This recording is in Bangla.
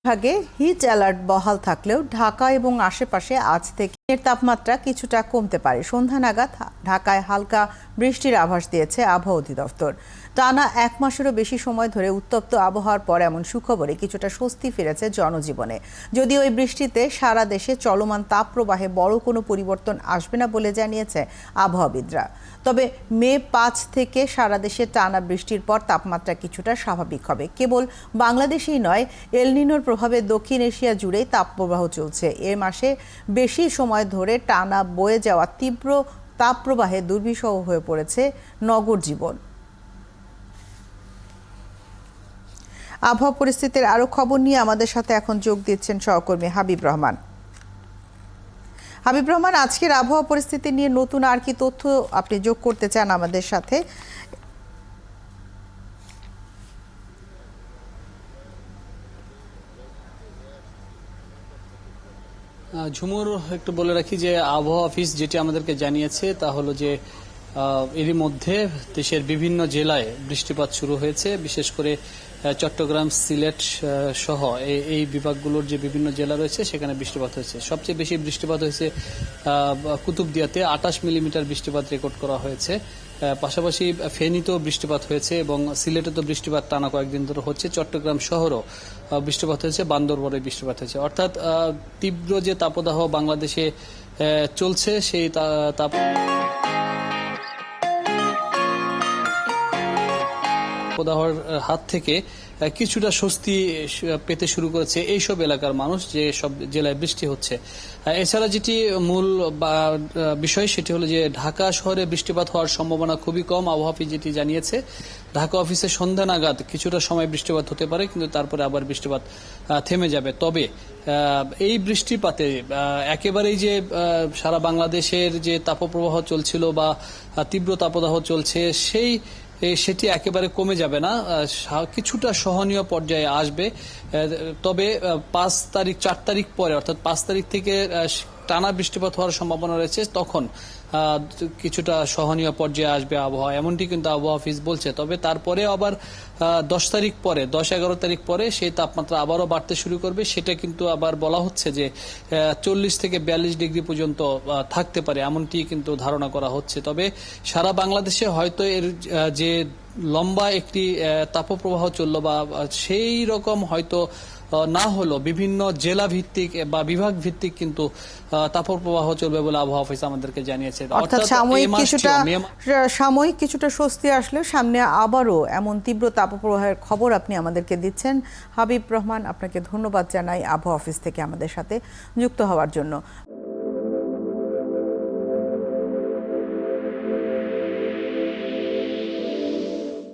ভাগে হিট অ্যালার্ট বহাল থাকলেও ঢাকা এবং আশেপাশে আজ থেকে তাপমাত্রা কিছুটা কমতে পারে। সন্ধ্যা নাগাদ ঢাকায় হালকা বৃষ্টির আভাস দিয়েছে আবহাওয়া অধিদপ্তর। টানা এক মাসেরও বেশি সময় ধরে উত্তপ্ত আবহাওয়ার পর এমন সুখবরে কিছুটা স্বস্তি ফিরেছে জনজীবনে। যদিও এই বৃষ্টিতে সারা দেশে চলমান তাপপ্রবাহে বড় কোনো পরিবর্তন আসবে না বলে জানিয়েছে আবহাওয়াবিদরা। তবে মে ৫ থেকে সারা দেশে টানা বৃষ্টির পর তাপমাত্রা কিছুটা স্বাভাবিক হবে। কেবল বাংলাদেশেই নয়, এল নিনোর প্রভাবে দক্ষিণ এশিয়া জুড়েই তাপপ্রবাহ চলছে। এ মাসে বেশি সময় ধরে টানা বয়ে যাওয়া তীব্র তাপপ্রবাহে দুর্বিষহ হয়ে পড়েছে নগর জীবন। আবহাওয়া পরিস্থিতির আরো খবর নিয়ে আমাদের সাথে এখন যোগ দিচ্ছেন সহকর্মী হাবিব রহমান। হাবিব রহমান, আজকের আবহাওয়া পরিস্থিতি নিয়ে নতুন আর কি তথ্য আপনি যোগ করতে চান আমাদের সাথে? ঝুমুর, একটু বলে রাখি যে আবহাওয়া অফিস যেটি আমাদেরকে জানিয়েছে তা হলো যে এরই মধ্যে দেশের বিভিন্ন জেলায় বৃষ্টিপাত শুরু হয়েছে। বিশেষ করে চট্টগ্রাম, সিলেট সহ এই বিভাগগুলোর যে বিভিন্ন জেলা রয়েছে সেখানে বৃষ্টিপাত হয়েছে। সবচেয়ে বেশি বৃষ্টিপাত হয়েছে কুতুবদিয়াতে ২৮ মিলিমিটার বৃষ্টিপাত রেকর্ড করা হয়েছে। পাশাপাশি ফেনীতেও বৃষ্টিপাত হয়েছে এবং সিলেটে তো বৃষ্টিপাত টানা কয়েকদিন ধরে হচ্ছে। চট্টগ্রাম শহরও বৃষ্টিপাত হয়েছে, বান্দরবনে বৃষ্টিপাত হয়েছে। অর্থাৎ তীব্র যে তাপদাহ বাংলাদেশে চলছে সেই তাপদাহর হাত থেকে কিছুটা স্বস্তি পেতে শুরু করেছে এইসব এলাকার মানুষ, যে সব জেলায় বৃষ্টি হচ্ছে। এছাড়া যেটি মূল বিষয় সেটি হলো যে ঢাকা শহরে বৃষ্টিপাত হওয়ার সম্ভাবনা খুবই কম। আবহাওয়া অফিস যেটি জানিয়েছে, ঢাকা অফিসে সন্ধ্যা নাগাদ কিছুটা সময় বৃষ্টিপাত হতে পারে, কিন্তু তারপরে আবার বৃষ্টিপাত থেমে যাবে। তবে এই বৃষ্টিপাতে একেবারেই যে সারা বাংলাদেশের যে তাপপ্রবাহ চলছিল বা তীব্র তাপদাহ চলছে সেটি একেবারে কমে যাবে না, কিছুটা সহনীয় পর্যায়ে আসবে। তবে ৪ তারিখ পরে, অর্থাৎ ৫ তারিখ থেকে টানা বৃষ্টিপাত হওয়ার সম্ভাবনা রয়েছে। তখন কিছুটা সহনীয় পর্যায়ে আসবে আবহাওয়া, এমনটি কিন্তু আবহাওয়া অফিস বলছে। তবে তারপরে আবার ১০ তারিখ পরে, ১০-১১ তারিখ পরে সেই তাপমাত্রা আবারও বাড়তে শুরু করবে। সেটা কিন্তু আবার বলা হচ্ছে যে ৪০ থেকে ৪২ ডিগ্রি পর্যন্ত থাকতে পারে, এমনটি কিন্তু ধারণা করা হচ্ছে। তবে সারা বাংলাদেশে হয়তো এর যে লম্বা একটি তাপপ্রবাহ চললো বা সেই রকম হয়তো না হলো, বিভিন্ন জেলা ভিত্তিক বা বিভাগ ভিত্তিক কিন্তু তাপপ্রবাহ চলবে বলে আবহাওয়া অফিস আমাদেরকে জানিয়েছে। অর্থাৎ সাময়িক কিছুটা স্বস্তি আসলে সামনে আবারও এমন তীব্র তাপপ্রবাহের খবর আপনি আমাদেরকে দিচ্ছেন। হাবিব রহমান, আপনাকে ধন্যবাদ জানাই আবহাওয়া অফিস থেকে আমাদের সাথে যুক্ত হওয়ার জন্য।